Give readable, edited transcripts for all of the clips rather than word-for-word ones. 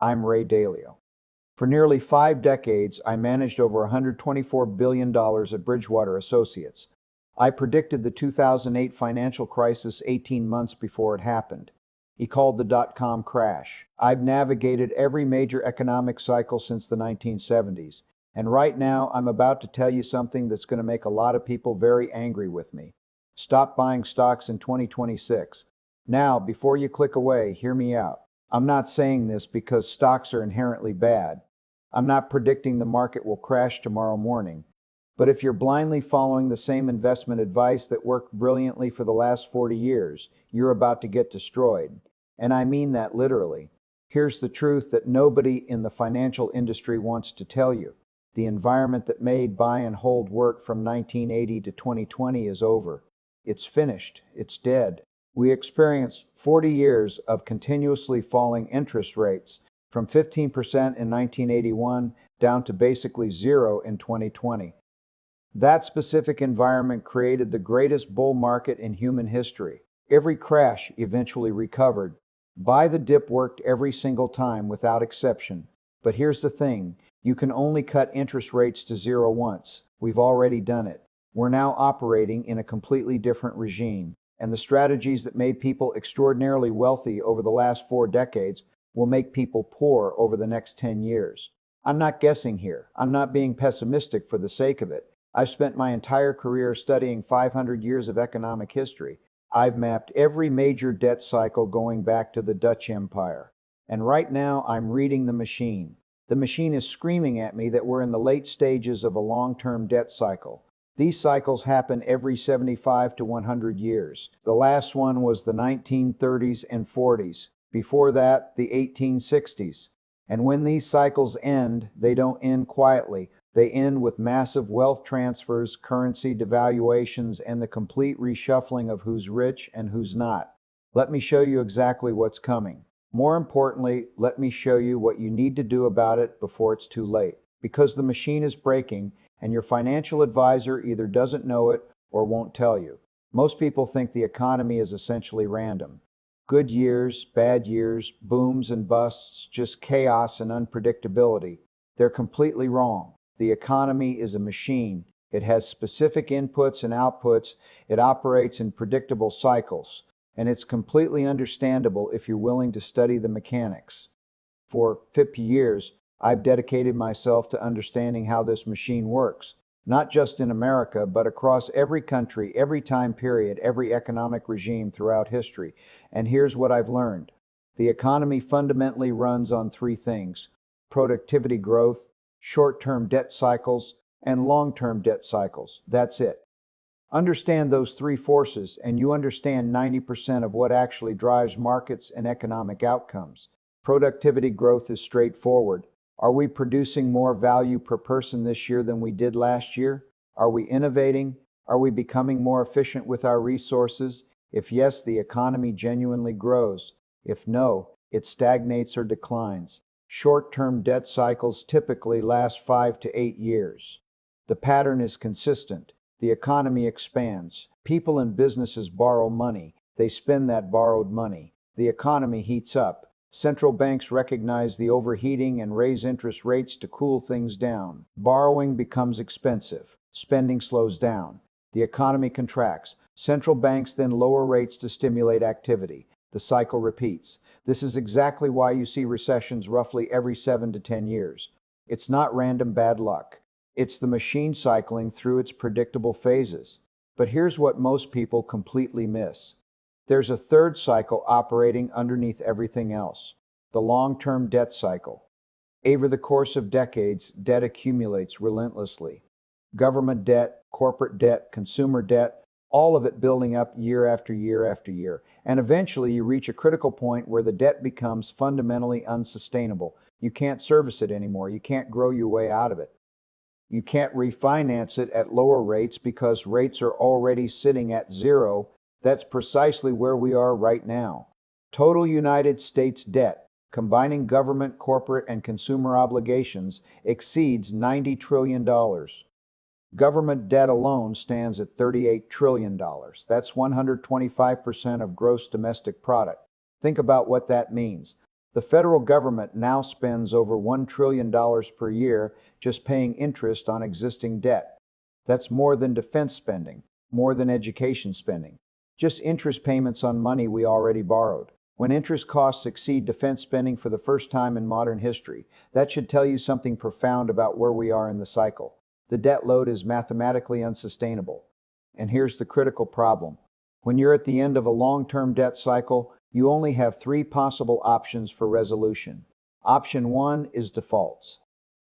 I'm Ray Dalio. For nearly 5 decades, I managed over $124 billion at Bridgewater Associates. I predicted the 2008 financial crisis 18 months before it happened. He called the dot-com crash. I've navigated every major economic cycle since the 1970s. And right now, I'm about to tell you something that's going to make a lot of people very angry with me. Stop buying stocks in 2026. Now, before you click away, hear me out. I'm not saying this because stocks are inherently bad. I'm not predicting the market will crash tomorrow morning. But if you're blindly following the same investment advice that worked brilliantly for the last 40 years, you're about to get destroyed. And I mean that literally. Here's the truth that nobody in the financial industry wants to tell you. The environment that made buy and hold work from 1980 to 2020 is over. It's finished. It's dead. We experienced 40 years of continuously falling interest rates, from 15% in 1981 down to basically zero in 2020. That specific environment created the greatest bull market in human history. Every crash eventually recovered. Buy the dip worked every single time without exception. But here's the thing, you can only cut interest rates to zero once. We've already done it. We're now operating in a completely different regime, and the strategies that made people extraordinarily wealthy over the last 4 decades will make people poor over the next 10 years. I'm not guessing here. I'm not being pessimistic for the sake of it. I've spent my entire career studying 500 years of economic history. I've mapped every major debt cycle going back to the Dutch Empire. And right now, I'm reading the machine. The machine is screaming at me that we're in the late stages of a long-term debt cycle. These cycles happen every 75 to 100 years. The last one was the 1930s and 40s. Before that, the 1860s. And when these cycles end, they don't end quietly. They end with massive wealth transfers, currency devaluations, and the complete reshuffling of who's rich and who's not. Let me show you exactly what's coming. More importantly, let me show you what you need to do about it before it's too late. Because the machine is breaking, and your financial advisor either doesn't know it or won't tell you. Most people think the economy is essentially random. Good years, bad years, booms and busts, just chaos and unpredictability. They're completely wrong. The economy is a machine. It has specific inputs and outputs. It operates in predictable cycles. And it's completely understandable if you're willing to study the mechanics. For 50 years, I've dedicated myself to understanding how this machine works, not just in America, but across every country, every time period, every economic regime throughout history. And here's what I've learned. The economy fundamentally runs on three things: productivity growth, short-term debt cycles, and long-term debt cycles. That's it. Understand those three forces, and you understand 90% of what actually drives markets and economic outcomes. Productivity growth is straightforward. Are we producing more value per person this year than we did last year? Are we innovating? Are we becoming more efficient with our resources? If yes, the economy genuinely grows. If no, it stagnates or declines. Short-term debt cycles typically last 5 to 8 years. The pattern is consistent. The economy expands. People and businesses borrow money. They spend that borrowed money. The economy heats up. Central banks recognize the overheating and raise interest rates to cool things down. Borrowing becomes expensive. Spending slows down. The economy contracts. Central banks then lower rates to stimulate activity. The cycle repeats. This is exactly why you see recessions roughly every 7 to 10 years. It's not random bad luck. It's the machine cycling through its predictable phases. But here's what most people completely miss. There's a third cycle operating underneath everything else: the long-term debt cycle. Over the course of decades, debt accumulates relentlessly. Government debt, corporate debt, consumer debt, all of it building up year after year after year. And eventually you reach a critical point where the debt becomes fundamentally unsustainable. You can't service it anymore. You can't grow your way out of it. You can't refinance it at lower rates because rates are already sitting at zero. That's precisely where we are right now. Total United States debt, combining government, corporate, and consumer obligations, exceeds $90 trillion. Government debt alone stands at $38 trillion. That's 125% of gross domestic product. Think about what that means. The federal government now spends over $1 trillion per year just paying interest on existing debt. That's more than defense spending, more than education spending. Just interest payments on money we already borrowed. When interest costs exceed defense spending for the first time in modern history, that should tell you something profound about where we are in the cycle. The debt load is mathematically unsustainable. And here's the critical problem. When you're at the end of a long-term debt cycle, you only have three possible options for resolution. Option one is defaults.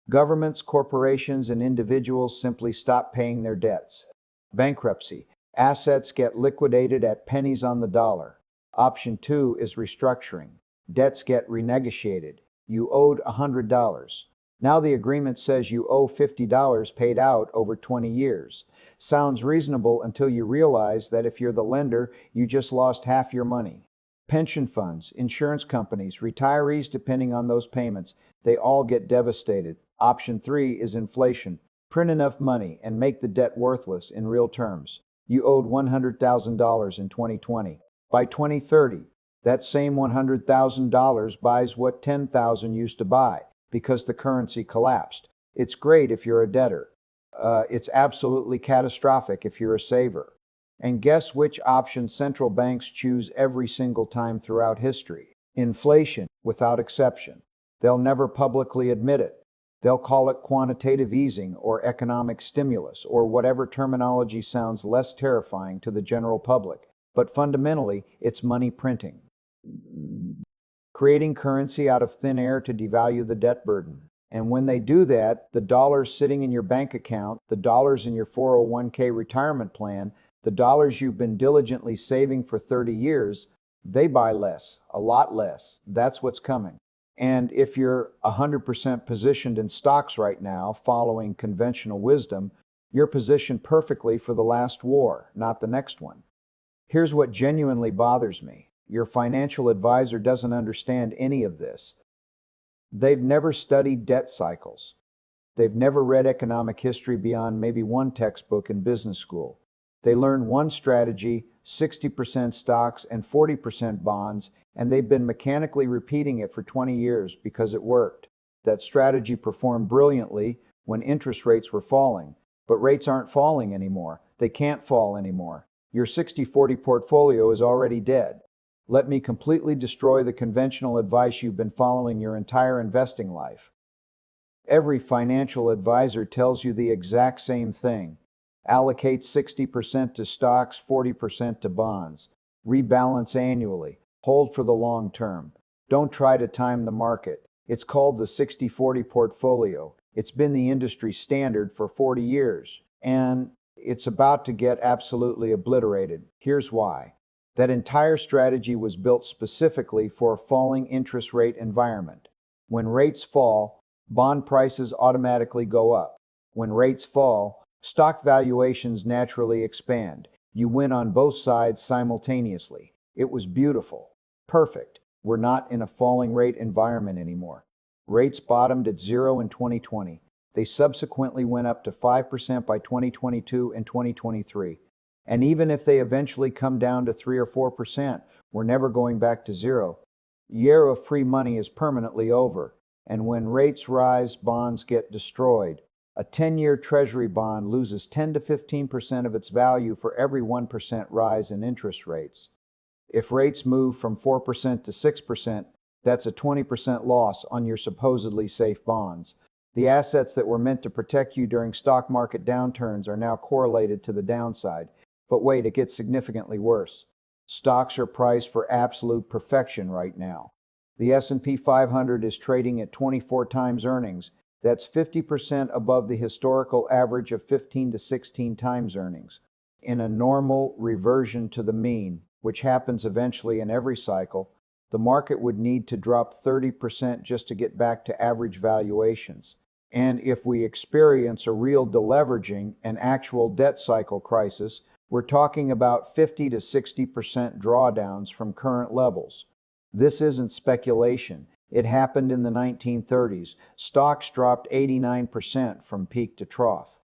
Governments, corporations, and individuals simply stop paying their debts. Bankruptcy. Assets get liquidated at pennies on the dollar. Option two is restructuring. Debts get renegotiated. You owed $100. Now the agreement says you owe $50 paid out over 20 years. Sounds reasonable until you realize that if you're the lender, you just lost half your money. Pension funds, insurance companies, retirees, depending on those payments, they all get devastated. Option three is inflation. Print enough money and make the debt worthless in real terms. You owed $100,000 in 2020. By 2030, that same $100,000 buys what $10,000 used to buy because the currency collapsed. It's great if you're a debtor. It's absolutely catastrophic if you're a saver. And guess which option central banks choose every single time throughout history? Inflation, without exception. They'll never publicly admit it. They'll call it quantitative easing or economic stimulus or whatever terminology sounds less terrifying to the general public. But fundamentally, it's money printing. Creating currency out of thin air to devalue the debt burden. And when they do that, the dollars sitting in your bank account, the dollars in your 401k retirement plan, the dollars you've been diligently saving for 30 years, they buy less, a lot less. That's what's coming. And if you're 100% positioned in stocks right now, following conventional wisdom, you're positioned perfectly for the last war, not the next one. Here's what genuinely bothers me. Your financial advisor doesn't understand any of this. They've never studied debt cycles. They've never read economic history beyond maybe one textbook in business school. They learn one strategy, 60% stocks and 40% bonds, and they've been mechanically repeating it for 20 years because it worked. That strategy performed brilliantly when interest rates were falling, but rates aren't falling anymore. They can't fall anymore. Your 60-40 portfolio is already dead. Let me completely destroy the conventional advice you've been following your entire investing life. Every financial advisor tells you the exact same thing. Allocate 60% to stocks, 40% to bonds. Rebalance annually. Hold for the long term. Don't try to time the market. It's called the 60-40 portfolio. It's been the industry standard for 40 years, and it's about to get absolutely obliterated. Here's why. That entire strategy was built specifically for a falling interest rate environment. When rates fall, bond prices automatically go up. When rates fall, stock valuations naturally expand. You win on both sides simultaneously. It was beautiful. Perfect. We're not in a falling rate environment anymore. Rates bottomed at 0 in 2020. They subsequently went up to 5% by 2022 and 2023. And even if they eventually come down to 3 or 4%, we're never going back to 0. Year of free money is permanently over. And when rates rise, bonds get destroyed. A 10-year Treasury bond loses 10 to 15% of its value for every 1% rise in interest rates. If rates move from 4% to 6%, that's a 20% loss on your supposedly safe bonds. The assets that were meant to protect you during stock market downturns are now correlated to the downside. But wait, it gets significantly worse. Stocks are priced for absolute perfection right now. The S&P 500 is trading at 24 times earnings. That's 50% above the historical average of 15 to 16 times earnings. In a normal reversion to the mean, which happens eventually in every cycle, the market would need to drop 30% just to get back to average valuations. And if we experience a real deleveraging and actual debt cycle crisis, we're talking about 50 to 60% drawdowns from current levels. This isn't speculation. It happened in the 1930s. Stocks dropped 89% from peak to trough.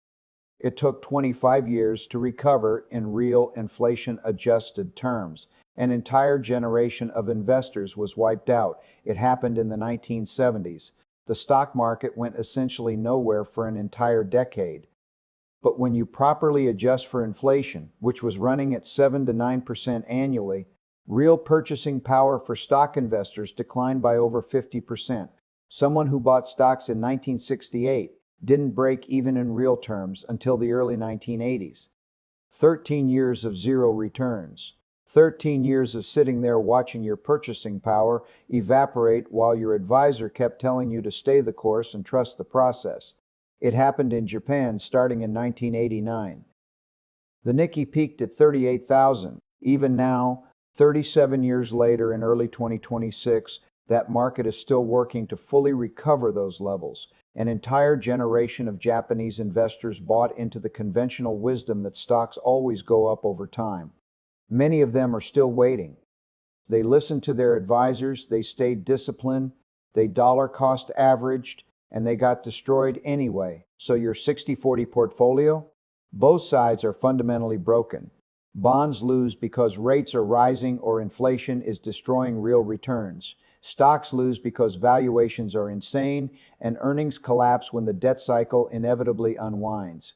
It took 25 years to recover in real inflation-adjusted terms. An entire generation of investors was wiped out. It happened in the 1970s. The stock market went essentially nowhere for an entire decade. But when you properly adjust for inflation, which was running at 7 to 9% annually, real purchasing power for stock investors declined by over 50%. Someone who bought stocks in 1968 didn't break even in real terms until the early 1980s. 13 years of zero returns. 13 years of sitting there watching your purchasing power evaporate while your advisor kept telling you to stay the course and trust the process. It happened in Japan starting in 1989. The Nikkei peaked at 38,000. Even now, 37 years later in early 2026, that market is still working to fully recover those levels. An entire generation of Japanese investors bought into the conventional wisdom that stocks always go up over time. Many of them are still waiting. They listened to their advisors, they stayed disciplined, they dollar cost averaged, and they got destroyed anyway. So your 60-40 portfolio? Both sides are fundamentally broken. Bonds lose because rates are rising or inflation is destroying real returns. Stocks lose because valuations are insane and earnings collapse when the debt cycle inevitably unwinds.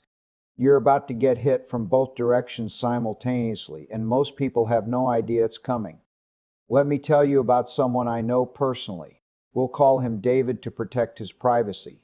You're about to get hit from both directions simultaneously, and most people have no idea it's coming. Let me tell you about someone I know personally. We'll call him David to protect his privacy.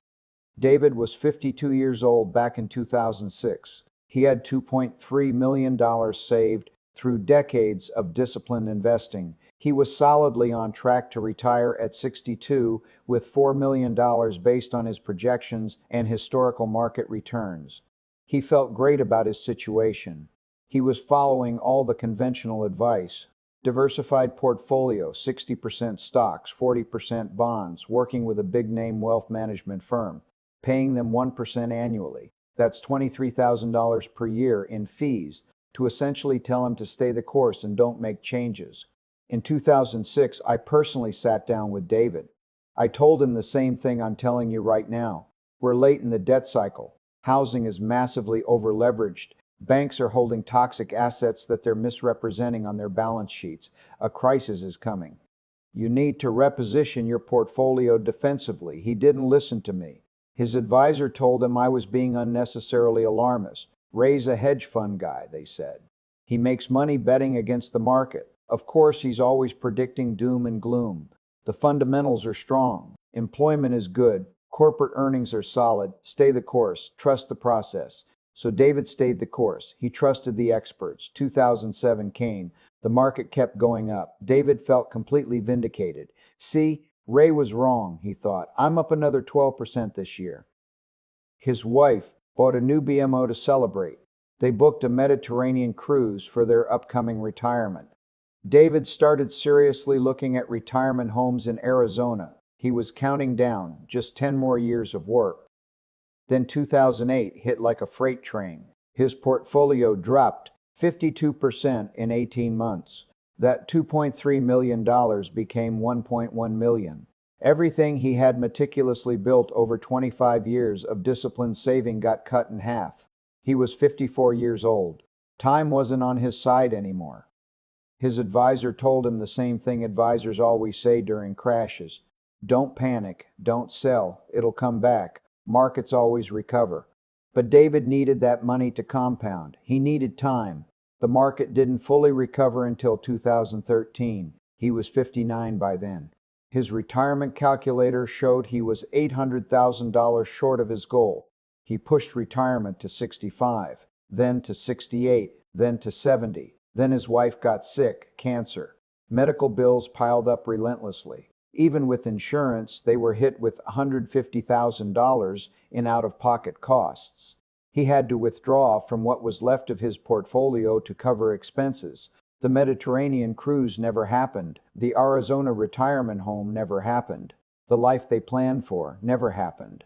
David was 52 years old back in 2006. He had $2.3 million saved through decades of disciplined investing. He was solidly on track to retire at 62 with $4 million based on his projections and historical market returns. He felt great about his situation. He was following all the conventional advice. Diversified portfolio, 60% stocks, 40% bonds, working with a big-name wealth management firm, paying them 1% annually. That's $23,000 per year in fees to essentially tell him to stay the course and don't make changes. In 2006, I personally sat down with David. I told him the same thing I'm telling you right now. We're late in the debt cycle. Housing is massively overleveraged. Banks are holding toxic assets that they're misrepresenting on their balance sheets. A crisis is coming. You need to reposition your portfolio defensively. He didn't listen to me. His advisor told him I was being unnecessarily alarmist. Ray's a hedge fund guy, they said. He makes money betting against the market. Of course, he's always predicting doom and gloom. The fundamentals are strong. Employment is good. Corporate earnings are solid. Stay the course. Trust the process. So David stayed the course. He trusted the experts. 2007 came. The market kept going up. David felt completely vindicated. See, Ray was wrong, he thought. I'm up another 12% this year. His wife bought a new BMO to celebrate. They booked a Mediterranean cruise for their upcoming retirement. David started seriously looking at retirement homes in Arizona. He was counting down just 10 more years of work. Then 2008 hit like a freight train. His portfolio dropped 52% in 18 months. That $2.3 million became $1.1 million. Everything he had meticulously built over 25 years of disciplined saving got cut in half. He was 54 years old. Time wasn't on his side anymore. His advisor told him the same thing advisors always say during crashes. Don't panic, don't sell, it'll come back. Markets always recover. But David needed that money to compound. He needed time. The market didn't fully recover until 2013. He was 59 by then. His retirement calculator showed he was $800,000 short of his goal. He pushed retirement to 65, then to 68, then to 70. Then his wife got sick, cancer. Medical bills piled up relentlessly. Even with insurance, they were hit with $150,000 in out-of-pocket costs. He had to withdraw from what was left of his portfolio to cover expenses. The Mediterranean cruise never happened. The Arizona retirement home never happened. The life they planned for never happened.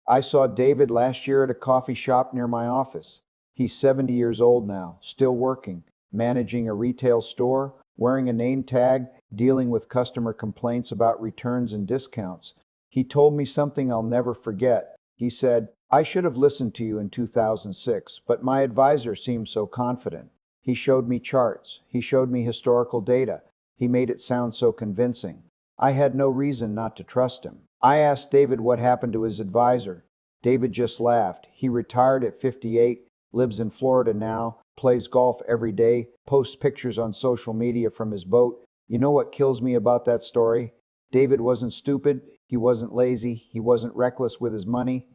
I saw David last year at a coffee shop near my office. He's 70 years old now, still working, managing a retail store, wearing a name tag, dealing with customer complaints about returns and discounts. He told me something I'll never forget. He said, I should have listened to you in 2006, but my advisor seemed so confident. He showed me charts. He showed me historical data. He made it sound so convincing. I had no reason not to trust him. I asked David what happened to his advisor. David just laughed. He retired at 58, lives in Florida now, plays golf every day, posts pictures on social media from his boat. You know what kills me about that story? David wasn't stupid, he wasn't lazy, he wasn't reckless with his money.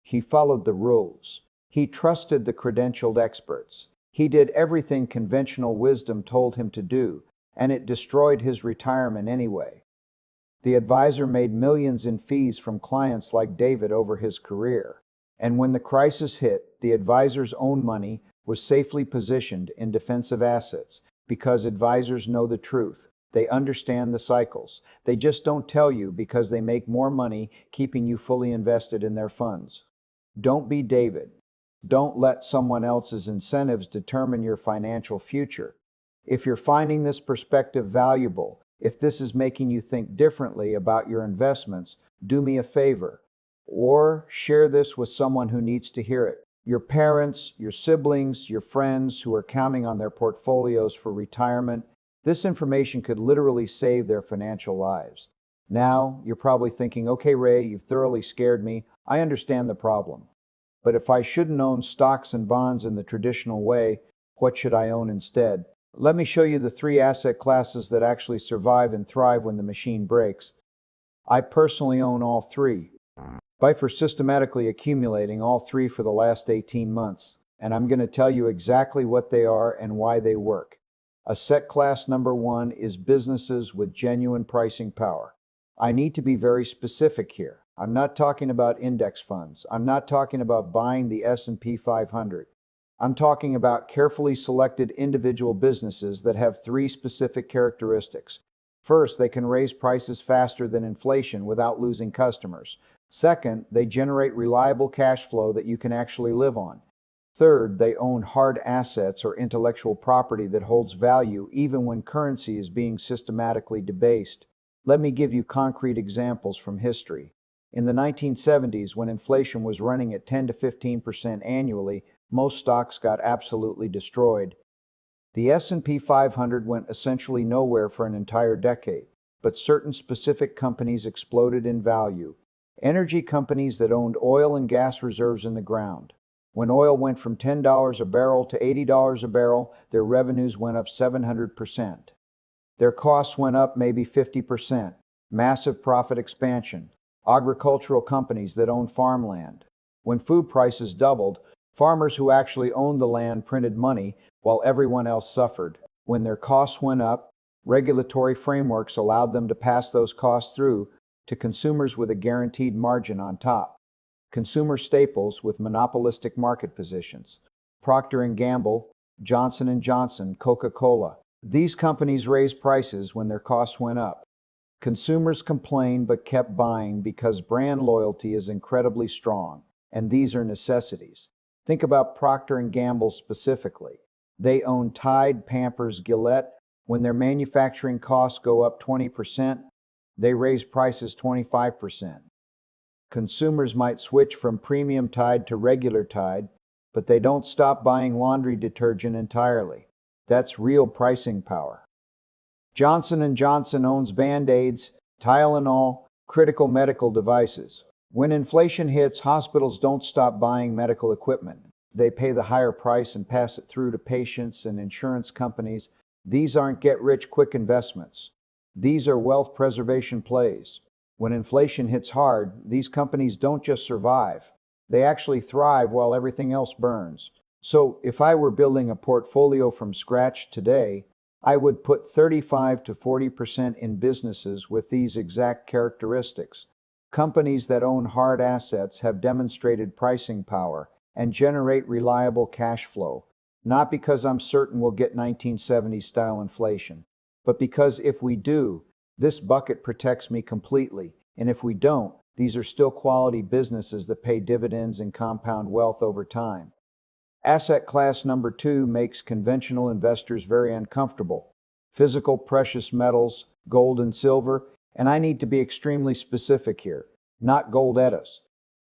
He followed the rules. He trusted the credentialed experts. He did everything conventional wisdom told him to do, and it destroyed his retirement anyway. The advisor made millions in fees from clients like David over his career. And when the crisis hit, the advisor's own money was safely positioned in defensive assets because advisors know the truth. They understand the cycles. They just don't tell you because they make more money keeping you fully invested in their funds. Don't be David. Don't let someone else's incentives determine your financial future. If you're finding this perspective valuable, if this is making you think differently about your investments, do me a favor, or share this with someone who needs to hear it. Your parents, your siblings, your friends who are counting on their portfolios for retirement. This information could literally save their financial lives. Now, you're probably thinking, okay, Ray, you've thoroughly scared me. I understand the problem. But if I shouldn't own stocks and bonds in the traditional way, what should I own instead? Let me show you the three asset classes that actually survive and thrive when the machine breaks. I personally own all three. For systematically accumulating all three for the last 18 months, and I'm going to tell you exactly what they are and why they work. Asset class number one is businesses with genuine pricing power. I need to be very specific here. I'm not talking about index funds. I'm not talking about buying the S&P 500. I'm talking about carefully selected individual businesses that have three specific characteristics. First, they can raise prices faster than inflation without losing customers. Second, they generate reliable cash flow that you can actually live on. Third, they own hard assets or intellectual property that holds value even when currency is being systematically debased. Let me give you concrete examples from history. In the 1970s, when inflation was running at 10 to 15% annually, most stocks got absolutely destroyed. The S&P 500 went essentially nowhere for an entire decade, but certain specific companies exploded in value. Energy companies that owned oil and gas reserves in the ground. When oil went from $10 a barrel to $80 a barrel, their revenues went up 700%. Their costs went up maybe 50%. Massive profit expansion. Agricultural companies that owned farmland. When food prices doubled, farmers who actually owned the land printed money while everyone else suffered. When their costs went up, regulatory frameworks allowed them to pass those costs through to consumers with a guaranteed margin on top. Consumer staples with monopolistic market positions. Procter & Gamble, Johnson & Johnson, Coca-Cola. These companies raised prices when their costs went up. Consumers complained but kept buying because brand loyalty is incredibly strong, and these are necessities. Think about Procter & Gamble specifically. They own Tide, Pampers, Gillette. When their manufacturing costs go up 20%, they raise prices 25%. Consumers might switch from premium Tide to regular Tide, but they don't stop buying laundry detergent entirely. That's real pricing power. Johnson & Johnson owns Band-Aids, Tylenol, critical medical devices. When inflation hits, hospitals don't stop buying medical equipment. They pay the higher price and pass it through to patients and insurance companies. These aren't get-rich-quick investments. These are wealth preservation plays. When inflation hits hard, these companies don't just survive. They actually thrive while everything else burns. So, if I were building a portfolio from scratch today, I would put 35 to 40% in businesses with these exact characteristics. Companies that own hard assets have demonstrated pricing power and generate reliable cash flow, not because I'm certain we'll get 1970s-style inflation, but because if we do, this bucket protects me completely, and if we don't, these are still quality businesses that pay dividends and compound wealth over time. Asset class number two makes conventional investors very uncomfortable. Physical precious metals, gold and silver, and I need to be extremely specific here. Not gold ETFs,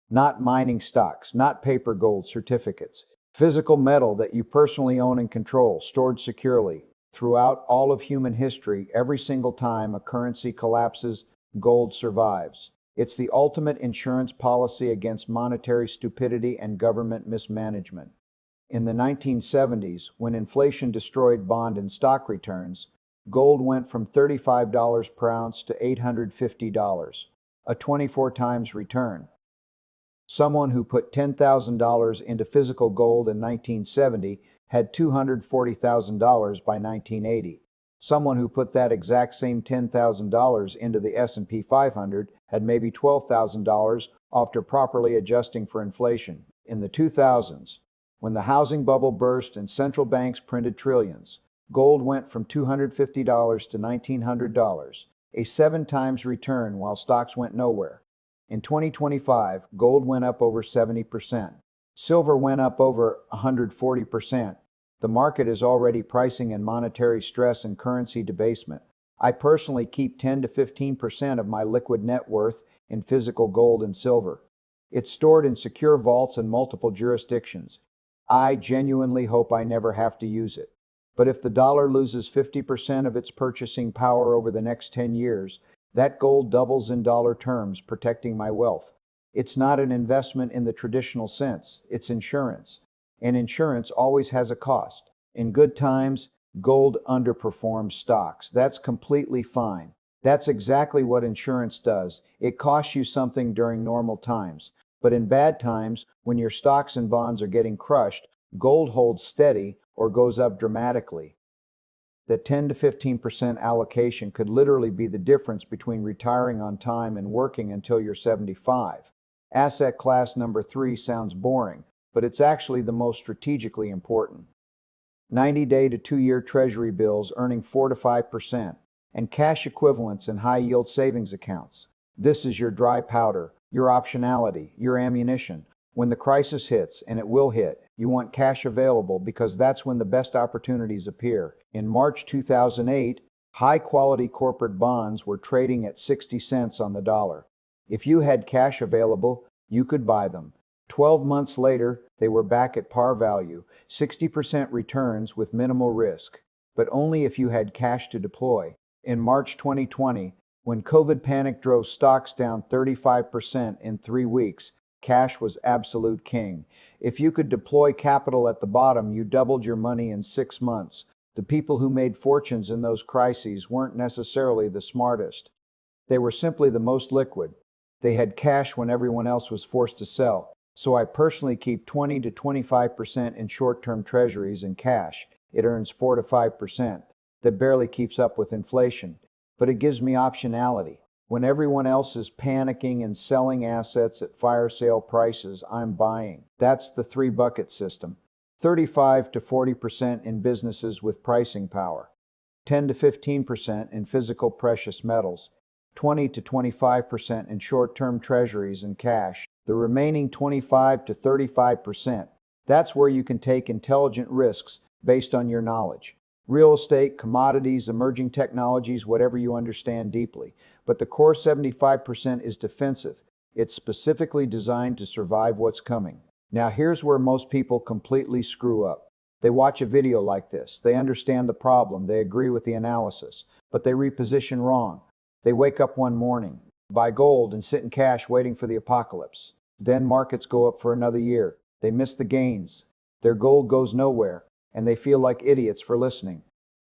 not mining stocks, not paper gold certificates. Physical metal that you personally own and control, stored securely. Throughout all of human history, every single time a currency collapses, gold survives. It's the ultimate insurance policy against monetary stupidity and government mismanagement. In the 1970s, when inflation destroyed bond and stock returns, gold went from $35 per ounce to $850, a 24 times return. Someone who put $10,000 into physical gold in 1970 had $240,000 by 1980. Someone who put that exact same $10,000 into the S&P 500 had maybe $12,000 after properly adjusting for inflation. In the 2000s, when the housing bubble burst and central banks printed trillions, gold went from $250 to $1,900, a 7 times return while stocks went nowhere. In 2025, gold went up over 70%. Silver went up over 140%. The market is already pricing in monetary stress and currency debasement. I personally keep 10 to 15% of my liquid net worth in physical gold and silver. It's stored in secure vaults in multiple jurisdictions. I genuinely hope I never have to use it. But if the dollar loses 50% of its purchasing power over the next 10 years, that gold doubles in dollar terms, protecting my wealth. It's not an investment in the traditional sense, it's insurance. And insurance always has a cost. In good times, gold underperforms stocks. That's completely fine. That's exactly what insurance does. It costs you something during normal times. But in bad times, when your stocks and bonds are getting crushed, gold holds steady or goes up dramatically. The 10 to 15% allocation could literally be the difference between retiring on time and working until you're 75. Asset class number 3 sounds boring, but it's actually the most strategically important. 90-day to 2-year Treasury bills earning 4 to 5%, and cash equivalents in high-yield savings accounts. This is your dry powder, your optionality, your ammunition. When the crisis hits, and it will hit, you want cash available because that's when the best opportunities appear. In March 2008, high-quality corporate bonds were trading at 60 cents on the dollar. If you had cash available, you could buy them. 12 months later, they were back at par value, 60% returns with minimal risk, but only if you had cash to deploy. In March 2020, when COVID panic drove stocks down 35% in 3 weeks, cash was absolute king. If you could deploy capital at the bottom, you doubled your money in 6 months. The people who made fortunes in those crises weren't necessarily the smartest. They were simply the most liquid. They had cash when everyone else was forced to sell. So I personally keep 20 to 25% in short-term treasuries and cash. It earns 4 to 5%. That barely keeps up with inflation, but it gives me optionality. When everyone else is panicking and selling assets at fire sale prices, I'm buying. That's the 3-bucket system. 35 to 40% in businesses with pricing power. 10 to 15% in physical precious metals. 20 to 25% in short-term treasuries and cash. The remaining 25 to 35%. That's where you can take intelligent risks based on your knowledge. Real estate, commodities, emerging technologies, whatever you understand deeply. But the core 75% is defensive. It's specifically designed to survive what's coming. Now here's where most people completely screw up. They watch a video like this. They understand the problem. They agree with the analysis. But they reposition wrong. They wake up one morning, buy gold, and sit in cash waiting for the apocalypse. Then markets go up for another year. They miss the gains. Their gold goes nowhere, and they feel like idiots for listening.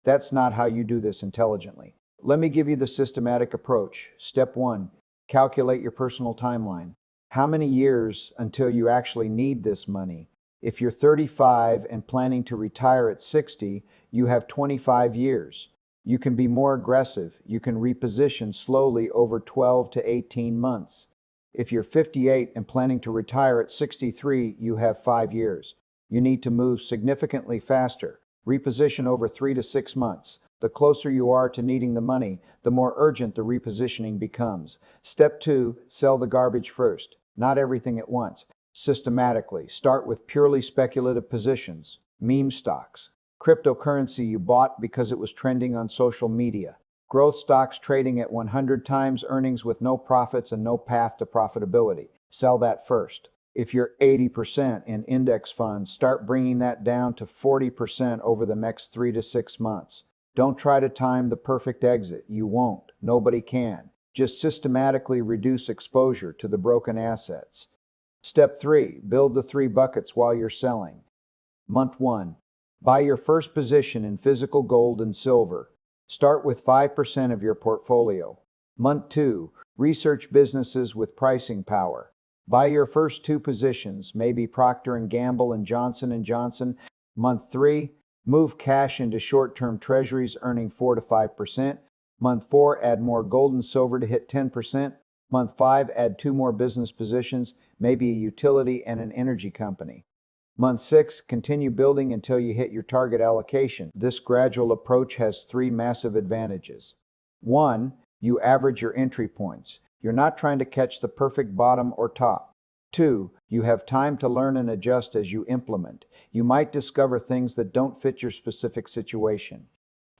That's not how you do this intelligently. Let me give you the systematic approach. Step 1. Calculate your personal timeline. How many years until you actually need this money? If you're 35 and planning to retire at 60, you have 25 years. You can be more aggressive. You can reposition slowly over 12 to 18 months. If you're 58 and planning to retire at 63, you have 5 years. You need to move significantly faster. Reposition over 3 to 6 months. The closer you are to needing the money, the more urgent the repositioning becomes. Step 2, sell the garbage first. Not everything at once. Systematically. Start with purely speculative positions. Meme stocks. Cryptocurrency you bought because it was trending on social media. Growth stocks trading at 100 times earnings with no profits and no path to profitability. Sell that first. If you're 80% in index funds, start bringing that down to 40% over the next 3 to 6 months. Don't try to time the perfect exit. You won't. Nobody can. Just systematically reduce exposure to the broken assets. Step 3. Build the 3 buckets while you're selling. Month 1. Buy your first position in physical gold and silver. Start with 5% of your portfolio. Month 2. Research businesses with pricing power. Buy your first 2 positions, maybe Procter & Gamble and Johnson & Johnson. Month 3. Move cash into short-term treasuries earning 4 to 5%. Month 4. Add more gold and silver to hit 10%. Month 5. Add 2 more business positions, maybe a utility and an energy company. Month 6, continue building until you hit your target allocation. This gradual approach has 3 massive advantages. 1, you average your entry points. You're not trying to catch the perfect bottom or top. 2, you have time to learn and adjust as you implement. You might discover things that don't fit your specific situation.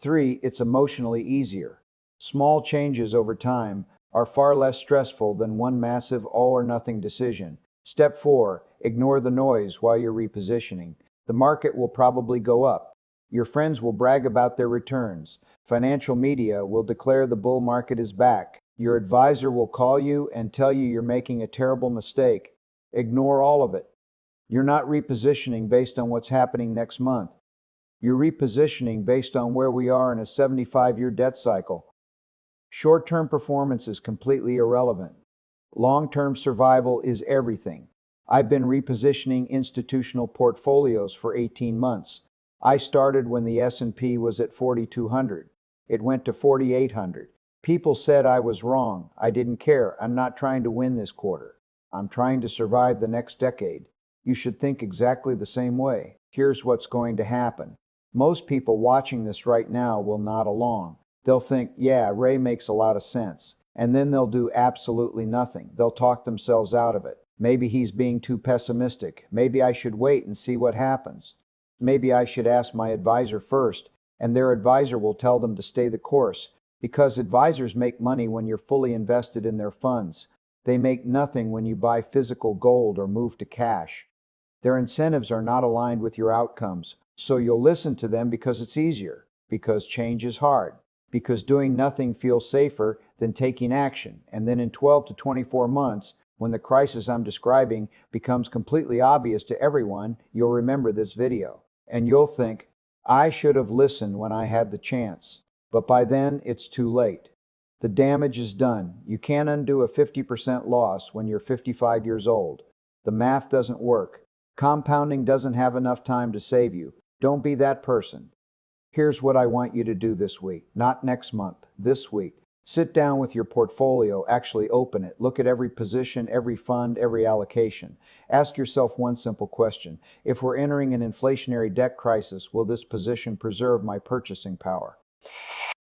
3, it's emotionally easier. Small changes over time are far less stressful than one massive all-or-nothing decision. Step 4, ignore the noise while you're repositioning. The market will probably go up. Your friends will brag about their returns. Financial media will declare the bull market is back. Your advisor will call you and tell you you're making a terrible mistake. Ignore all of it. You're not repositioning based on what's happening next month. You're repositioning based on where we are in a 75-year debt cycle. Short-term performance is completely irrelevant. Long-term survival is everything. I've been repositioning institutional portfolios for 18 months. I started when the S&P was at 4,200. It went to 4,800. People said I was wrong. I didn't care. I'm not trying to win this quarter. I'm trying to survive the next decade. You should think exactly the same way. Here's what's going to happen. Most people watching this right now will nod along. They'll think, yeah, Ray makes a lot of sense. And then they'll do absolutely nothing. They'll talk themselves out of it. Maybe he's being too pessimistic. Maybe I should wait and see what happens. Maybe I should ask my advisor first, and their advisor will tell them to stay the course, because advisors make money when you're fully invested in their funds. They make nothing when you buy physical gold or move to cash. Their incentives are not aligned with your outcomes, so you'll listen to them because it's easier, because change is hard, because doing nothing feels safer than taking action. And then in 12 to 24 months, when the crisis I'm describing becomes completely obvious to everyone, you'll remember this video. And you'll think, I should have listened when I had the chance. But by then, it's too late. The damage is done. You can't undo a 50% loss when you're 55 years old. The math doesn't work. Compounding doesn't have enough time to save you. Don't be that person. Here's what I want you to do this week, not next month, this week. Sit down with your portfolio, actually open it, look at every position, every fund, every allocation. Ask yourself one simple question. If we're entering an inflationary debt crisis, will this position preserve my purchasing power?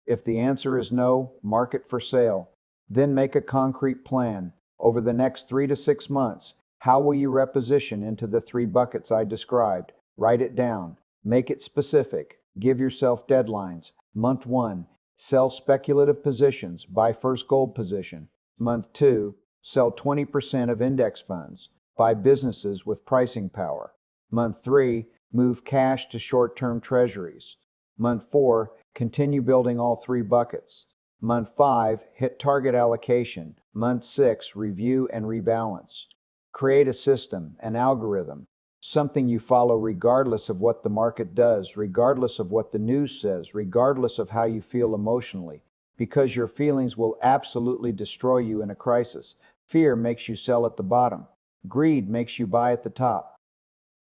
If the answer is no, mark it for sale. Then make a concrete plan. Over the next 3 to 6 months, how will you reposition into the 3 buckets I described? Write it down. Make it specific. Give yourself deadlines. Month 1, sell speculative positions, buy first gold position. Month 2, sell 20% of index funds, buy businesses with pricing power. Month 3, move cash to short-term treasuries. Month 4, continue building all 3 buckets. Month 5, hit target allocation. Month 6, review and rebalance. Create a system, an algorithm. Something you follow regardless of what the market does, regardless of what the news says, regardless of how you feel emotionally, because your feelings will absolutely destroy you in a crisis. Fear makes you sell at the bottom. Greed makes you buy at the top.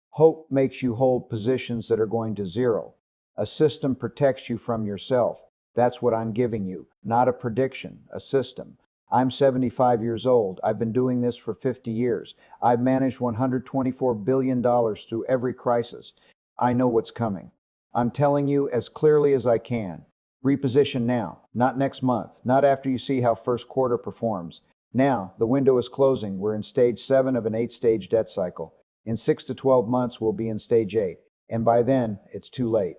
Hope makes you hold positions that are going to zero. A system protects you from yourself. That's what I'm giving you, not a prediction, a system. I'm 75 years old. I've been doing this for 50 years. I've managed $124 billion through every crisis. I know what's coming. I'm telling you as clearly as I can. Reposition now, not next month, not after you see how first quarter performs. Now, the window is closing. We're in stage 7 of an 8-stage debt cycle. In 6 to 12 months, we'll be in stage 8. And by then, it's too late.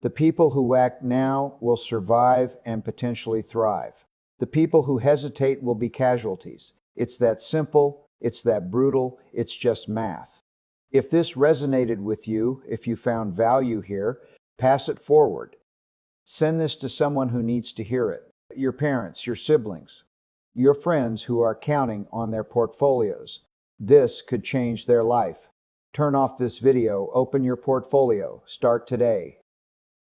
The people who act now will survive and potentially thrive. The people who hesitate will be casualties. It's that simple. It's that brutal, it's just math. If this resonated with you, if you found value here, pass it forward. Send this to someone who needs to hear it. Your parents, your siblings, your friends who are counting on their portfolios. This could change their life. Turn off this video, open your portfolio, start today.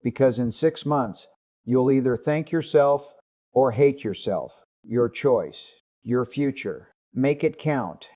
Because in 6 months, you'll either thank yourself or hate yourself. Your choice, your future. Make it count.